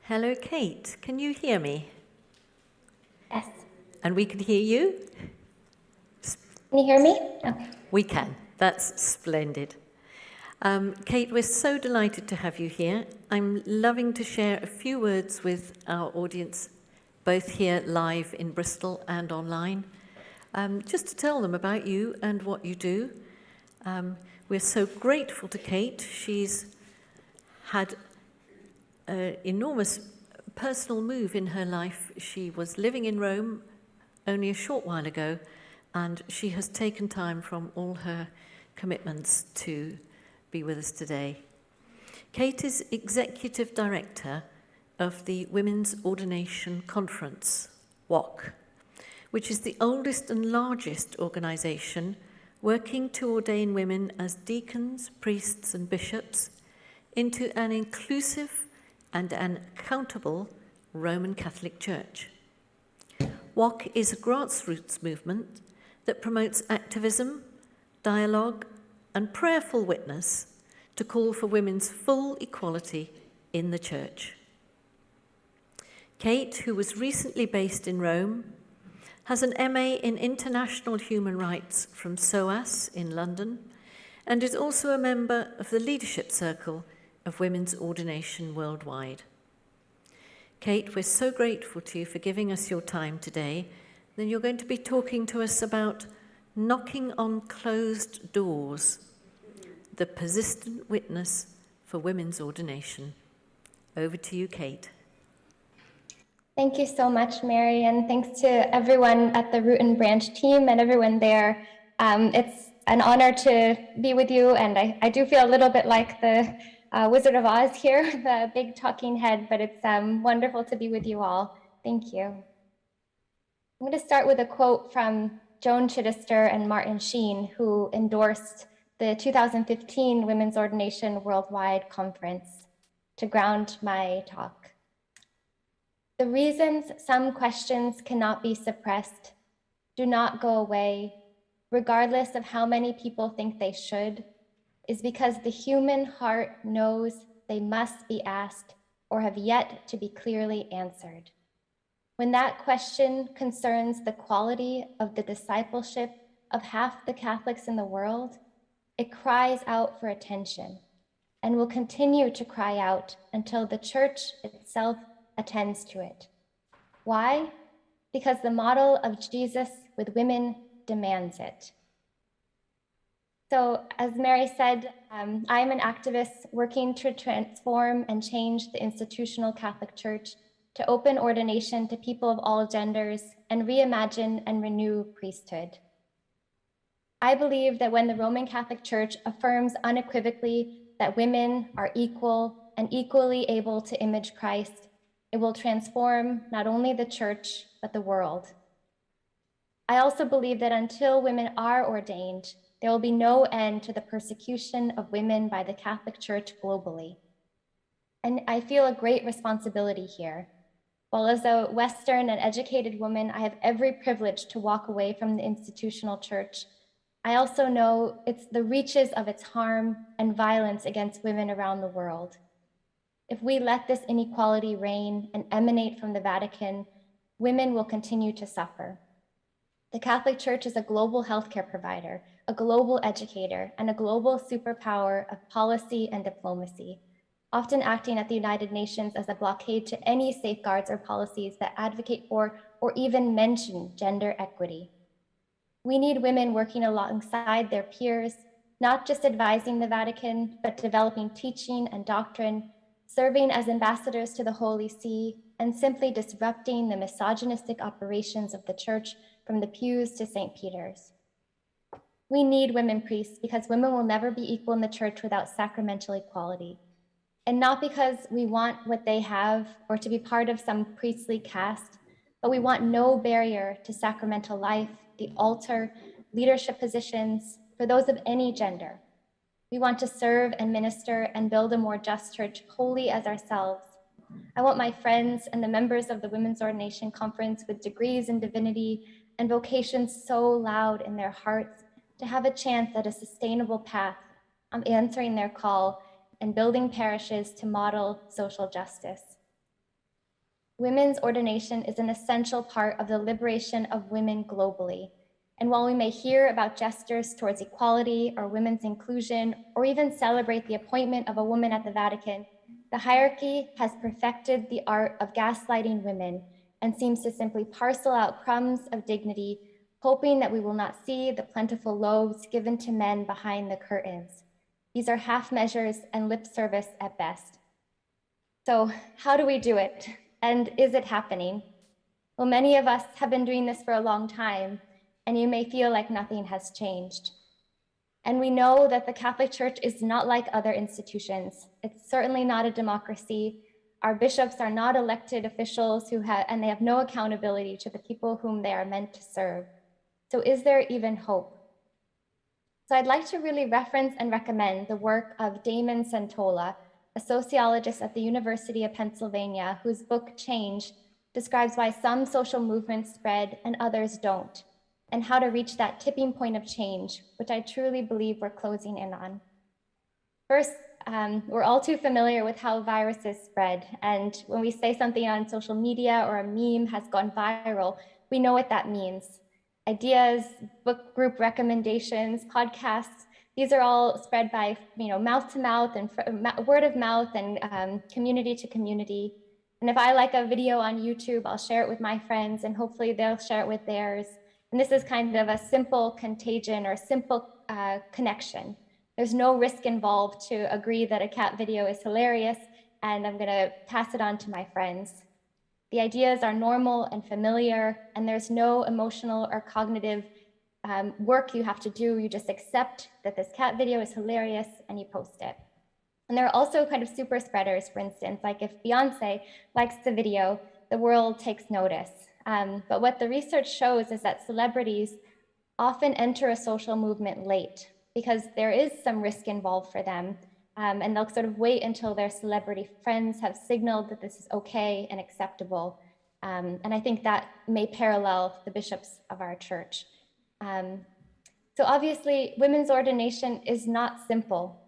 Hello, Kate. Can you hear me? Yes. And we can hear you? Can you hear me? Okay. We can. That's splendid. Kate, we're so delighted to have you here. I'm loving to share a few words with our audience, both here live in Bristol and online, just to tell them about you and what you do. We're so grateful to Kate. She's had an enormous personal move in her life. She was living in Rome only a short while ago, and she has taken time from all her commitments to be with us today. Kate is Executive Director of the Women's Ordination Conference, WOC, which is the oldest and largest organisation working to ordain women as deacons, priests and bishops into an inclusive and an accountable Roman Catholic Church. WOC is a grassroots movement that promotes activism, dialogue, and prayerful witness to call for women's full equality in the Church. Kate, who was recently based in Rome, has an MA in International Human Rights from SOAS in London, and is also a member of the Leadership Circle of Women's Ordination Worldwide. Kate, we're so grateful to you for giving us your time today. Then you're going to be talking to us about knocking on closed doors, the persistent witness for women's ordination. Over to you, Kate. Thank you so much, Mary, and thanks to everyone at the Root and Branch team and everyone there. It's an honor to be with you, and I do feel a little bit like the Wizard of Oz here, the big talking head, but it's wonderful to be with you all. Thank you. I'm going to start with a quote from Joan Chittister and Martin Sheen, who endorsed the 2015 Women's Ordination Worldwide Conference to ground my talk. The reasons some questions cannot be suppressed do not go away, regardless of how many people think they should, is because the human heart knows they must be asked or have yet to be clearly answered. When that question concerns the quality of the discipleship of half the Catholics in the world, it cries out for attention and will continue to cry out until the Church itself attends to it. Why? Because the model of Jesus with women demands it. So, as Mary said, I'm an activist working to transform and change the institutional Catholic Church to open ordination to people of all genders and reimagine and renew priesthood. I believe that when the Roman Catholic Church affirms unequivocally that women are equal and equally able to image Christ, it will transform not only the Church, but the world. I also believe that until women are ordained, there will be no end to the persecution of women by the Catholic Church globally. And I feel a great responsibility here. While as a Western and educated woman, I have every privilege to walk away from the institutional Church, I also know it's the reaches of its harm and violence against women around the world. If we let this inequality reign and emanate from the Vatican, women will continue to suffer. The Catholic Church is a global healthcare provider, a global educator, and a global superpower of policy and diplomacy, often acting at the United Nations as a blockade to any safeguards or policies that advocate for or even mention gender equity. We need women working alongside their peers, not just advising the Vatican, but developing teaching and doctrine, serving as ambassadors to the Holy See, and simply disrupting the misogynistic operations of the Church from the pews to St. Peter's. We need women priests because women will never be equal in the Church without sacramental equality. And not because we want what they have or to be part of some priestly caste, but we want no barrier to sacramental life, the altar, leadership positions for those of any gender. We want to serve and minister and build a more just Church wholly as ourselves. I want my friends and the members of the Women's Ordination Conference with degrees in divinity and vocations so loud in their hearts to have a chance at a sustainable path of answering their call and building parishes to model social justice. Women's ordination is an essential part of the liberation of women globally. And while we may hear about gestures towards equality or women's inclusion, or even celebrate the appointment of a woman at the Vatican, the hierarchy has perfected the art of gaslighting women and seems to simply parcel out crumbs of dignity, hoping that we will not see the plentiful loaves given to men behind the curtains. These are half measures and lip service at best. So how do we do it? And is it happening? Well, many of us have been doing this for a long time, and you may feel like nothing has changed. And we know that the Catholic Church is not like other institutions. It's certainly not a democracy. Our bishops are not elected officials and they have no accountability to the people whom they are meant to serve. So is there even hope? So I'd like to really reference and recommend the work of Damon Santola, a sociologist at the University of Pennsylvania, whose book Change describes why some social movements spread and others don't, and how to reach that tipping point of change, which I truly believe we're closing in on. First, we're all too familiar with how viruses spread. And when we say something on social media or a meme has gone viral, we know what that means. Ideas, book group recommendations, podcasts, these are all spread by mouth to mouth and word of mouth and community to community. And if I like a video on YouTube, I'll share it with my friends and hopefully they'll share it with theirs. And this is kind of a simple contagion or simple connection. There's no risk involved to agree that a cat video is hilarious and I'm gonna pass it on to my friends. The ideas are normal and familiar, and there's no emotional or cognitive work you have to do. You just accept that this cat video is hilarious and you post it. And there are also kind of super spreaders, for instance, like if Beyonce likes the video, the world takes notice. But what the research shows is that celebrities often enter a social movement late because there is some risk involved for them. And they'll sort of wait until their celebrity friends have signaled that this is okay and acceptable. And I think that may parallel the bishops of our church. So obviously, women's ordination is not simple.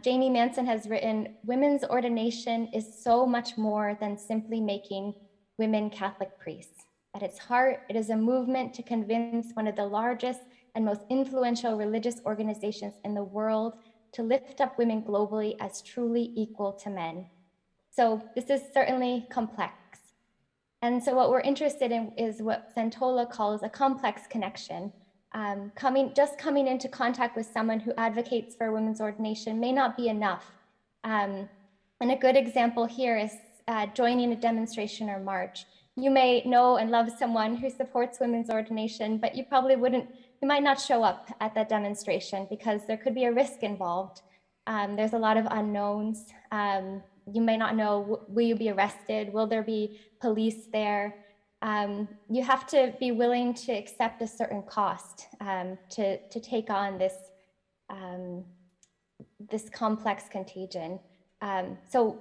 Jamie Manson has written, women's ordination is so much more than simply making women Catholic priests. At its heart, it is a movement to convince one of the largest and most influential religious organizations in the world to lift up women globally as truly equal to men. So this is certainly complex. And so what we're interested in is what Santola calls a complex connection. Just coming into contact with someone who advocates for women's ordination may not be enough. And a good example here is joining a demonstration or march. You may know and love someone who supports women's ordination, but you might not show up at that demonstration because there could be a risk involved. There's a lot of unknowns. You may not know, will you be arrested? Will there be police there? You have to be willing to accept a certain cost to take on this complex contagion. So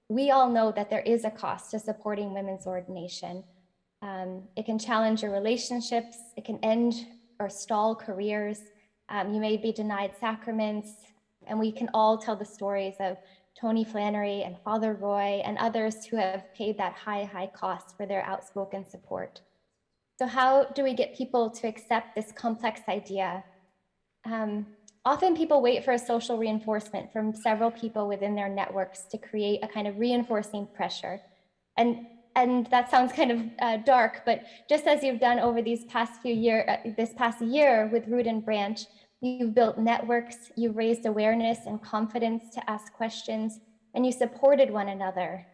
we all know that there is a cost to supporting women's ordination. It can challenge your relationships, it can end or stall careers. You may be denied sacraments, and we can all tell the stories of Tony Flannery and Father Roy and others who have paid that high cost for their outspoken support. So how do we get people to accept this complex idea? Often people wait for a social reinforcement from several people within their networks to create a kind of reinforcing pressure. And that sounds kind of dark, but just as you've done over this past year with Root and Branch, you've built networks, you've raised awareness and confidence to ask questions, and you supported one another,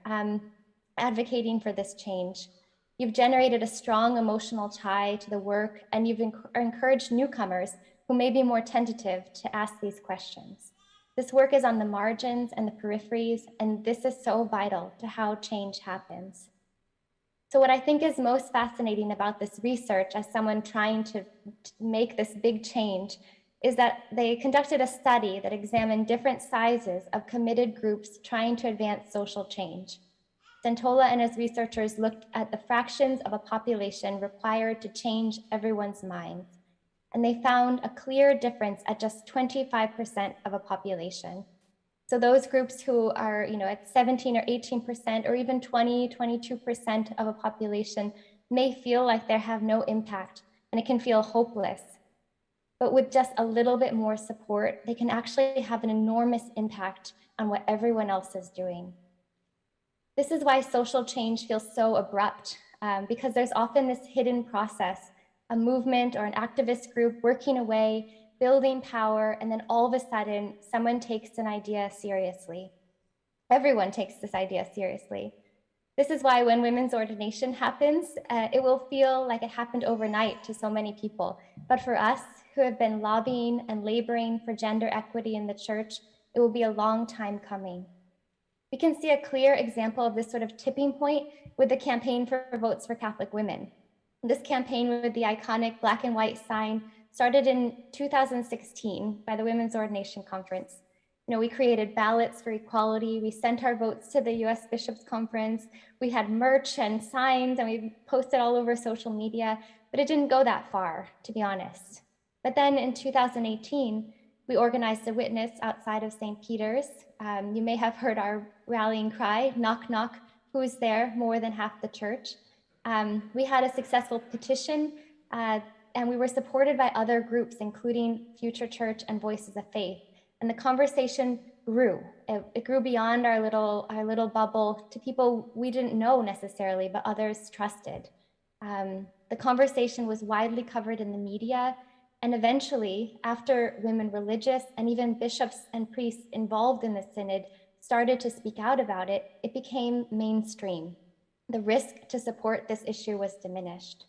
advocating for this change. You've generated a strong emotional tie to the work, and you've encouraged newcomers who may be more tentative to ask these questions. This work is on the margins and the peripheries, and this is so vital to how change happens. So what I think is most fascinating about this research as someone trying to make this big change is that they conducted a study that examined different sizes of committed groups trying to advance social change. Santola and his researchers looked at the fractions of a population required to change everyone's minds. And they found a clear difference at just 25% of a population. So those groups who are, at 17 or 18% or even 20, 22% of a population may feel like they have no impact, and it can feel hopeless. But with just a little bit more support, they can actually have an enormous impact on what everyone else is doing. This is why social change feels so abrupt, because there's often this hidden process, a movement or an activist group working away, building power, and then all of a sudden, someone takes an idea seriously. Everyone takes this idea seriously. This is why when women's ordination happens, it will feel like it happened overnight to so many people. But for us who have been lobbying and laboring for gender equity in the church, it will be a long time coming. We can see a clear example of this sort of tipping point with the campaign for votes for Catholic women. This campaign with the iconic black and white sign started in 2016 by the Women's Ordination Conference. We created ballots for equality. We sent our votes to the US Bishops' Conference. We had merch and signs, and we posted all over social media, but it didn't go that far, to be honest. But then in 2018, we organized a witness outside of St. Peter's. You may have heard our rallying cry, knock, knock, who's there? More than half the church. We had a successful petition, and we were supported by other groups, including Future Church and Voices of Faith. And the conversation grew. It grew beyond our little bubble to people we didn't know necessarily, but others trusted. The conversation was widely covered in the media, and eventually, after women religious and even bishops and priests involved in the synod started to speak out about it, it became mainstream. The risk to support this issue was diminished.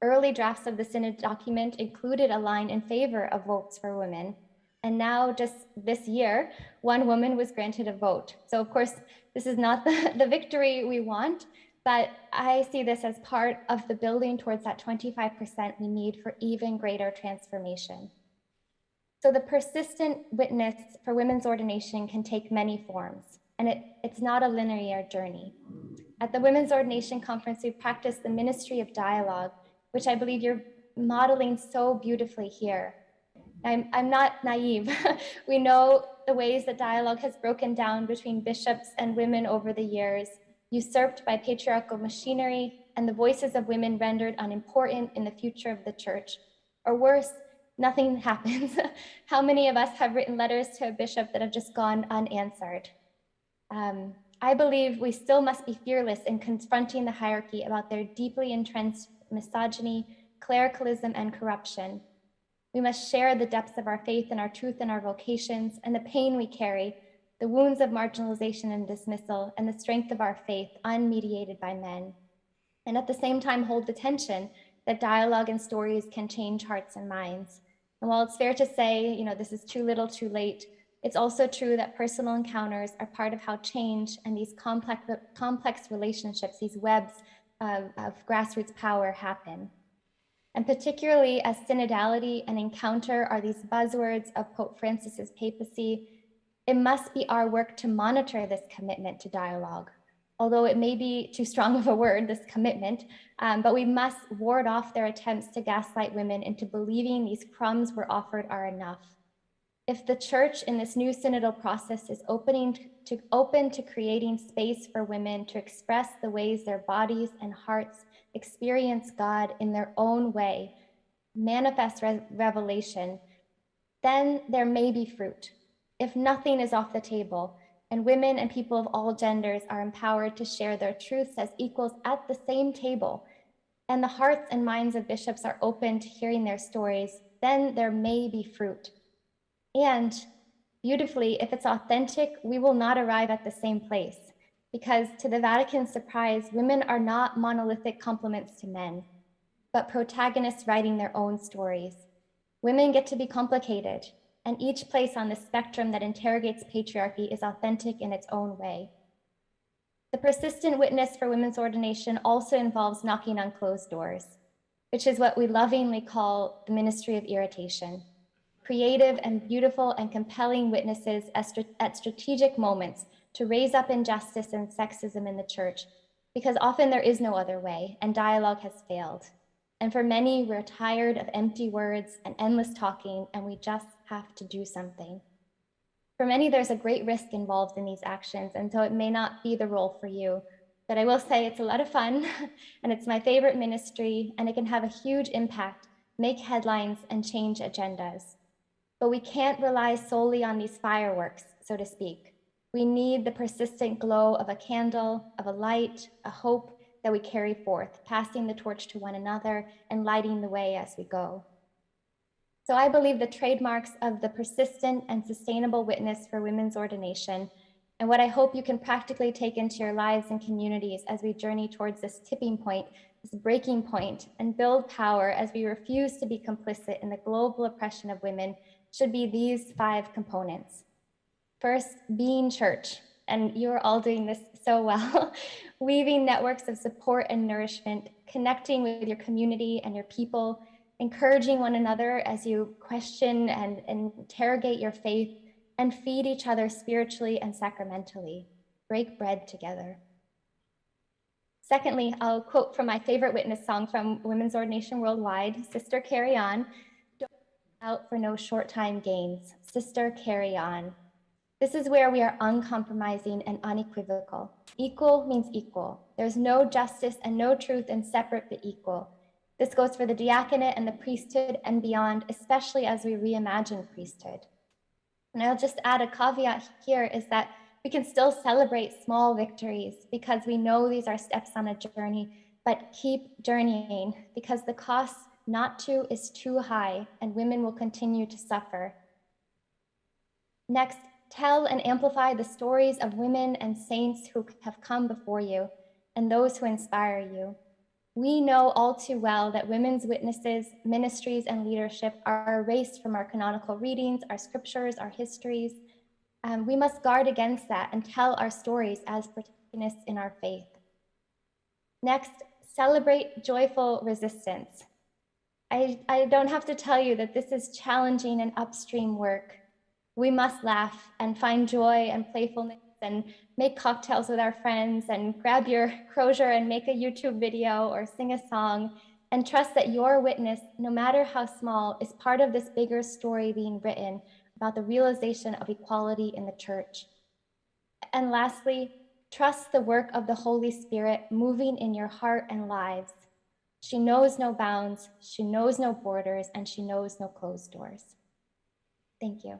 Early drafts of the synod document included a line in favor of votes for women. And now, just this year, one woman was granted a vote. So of course, this is not the victory we want, but I see this as part of the building towards that 25% we need for even greater transformation. So the persistent witness for women's ordination can take many forms, and it's not a linear journey. At the Women's Ordination Conference, we practiced the ministry of dialogue, which I believe you're modeling so beautifully here. I'm not naive. We know the ways that dialogue has broken down between bishops and women over the years, usurped by patriarchal machinery, and the voices of women rendered unimportant in the future of the church. Or worse, nothing happens. How many of us have written letters to a bishop that have just gone unanswered? I believe we still must be fearless in confronting the hierarchy about their deeply entrenched misogyny, clericalism, and corruption. We must share the depths of our faith and our truth and our vocations and the pain we carry, the wounds of marginalization and dismissal, and the strength of our faith unmediated by men. And at the same time, hold the tension that dialogue and stories can change hearts and minds. And while it's fair to say, this is too little, too late, it's also true that personal encounters are part of how change and these complex relationships, these webs of grassroots power happen. And particularly as synodality and encounter are these buzzwords of Pope Francis's papacy, it must be our work to monitor this commitment to dialogue. Although it may be too strong of a word, this commitment, but we must ward off their attempts to gaslight women into believing these crumbs we're offered are enough. If the church in this new synodal process is open to creating space for women to express the ways their bodies and hearts experience God in their own way, manifest revelation, then there may be fruit. If nothing is off the table, and women and people of all genders are empowered to share their truths as equals at the same table, and the hearts and minds of bishops are open to hearing their stories, then there may be fruit. And beautifully, if it's authentic, we will not arrive at the same place, because to the Vatican's surprise, women are not monolithic complements to men, but protagonists writing their own stories. Women get to be complicated, and each place on the spectrum that interrogates patriarchy is authentic in its own way. The persistent witness for women's ordination also involves knocking on closed doors, which is what we lovingly call the ministry of irritation. Creative and beautiful and compelling witnesses at strategic moments to raise up injustice and sexism in the church, because often there is no other way and dialogue has failed. And for many, we're tired of empty words and endless talking, and we just have to do something. For many, there's a great risk involved in these actions, and so it may not be the role for you. But I will say it's a lot of fun, and it's my favorite ministry, and it can have a huge impact, make headlines, and change agendas. But we can't rely solely on these fireworks, so to speak. We need the persistent glow of a candle, of a light, a hope that we carry forth, passing the torch to one another and lighting the way as we go. So I believe the trademarks of the persistent and sustainable witness for women's ordination, and what I hope you can practically take into your lives and communities as we journey towards this tipping point, this breaking point, and build power as we refuse to be complicit in the global oppression of women, should be these 5 components. First, being church, and you're all doing this so well, weaving networks of support and nourishment, connecting with your community and your people, encouraging one another as you question and interrogate your faith, and feed each other spiritually and sacramentally. Break bread together. Secondly, I'll quote from my favorite witness song from Women's Ordination Worldwide, Sister Carry On. Don't out for no short time gains. Sister, carry on. This is where we are uncompromising and unequivocal. Equal means equal. There's no justice and no truth in separate but equal. This goes for the diaconate and the priesthood and beyond, especially as we reimagine priesthood. And I'll just add a caveat here is that we can still celebrate small victories because we know these are steps on a journey, but keep journeying because the cost not to is too high and women will continue to suffer. Next, tell and amplify the stories of women and saints who have come before you and those who inspire you. We know all too well that women's witnesses, ministries, and leadership are erased from our canonical readings, our scriptures, our histories. We must guard against that and tell our stories as protagonists in our faith. Next, celebrate joyful resistance. I don't have to tell you that this is challenging and upstream work. We must laugh and find joy and playfulness and make cocktails with our friends and grab your crozier and make a YouTube video or sing a song and trust that your witness, no matter how small, is part of this bigger story being written about the realization of equality in the church. And lastly, trust the work of the Holy Spirit moving in your heart and lives. She knows no bounds, she knows no borders, and she knows no closed doors. Thank you.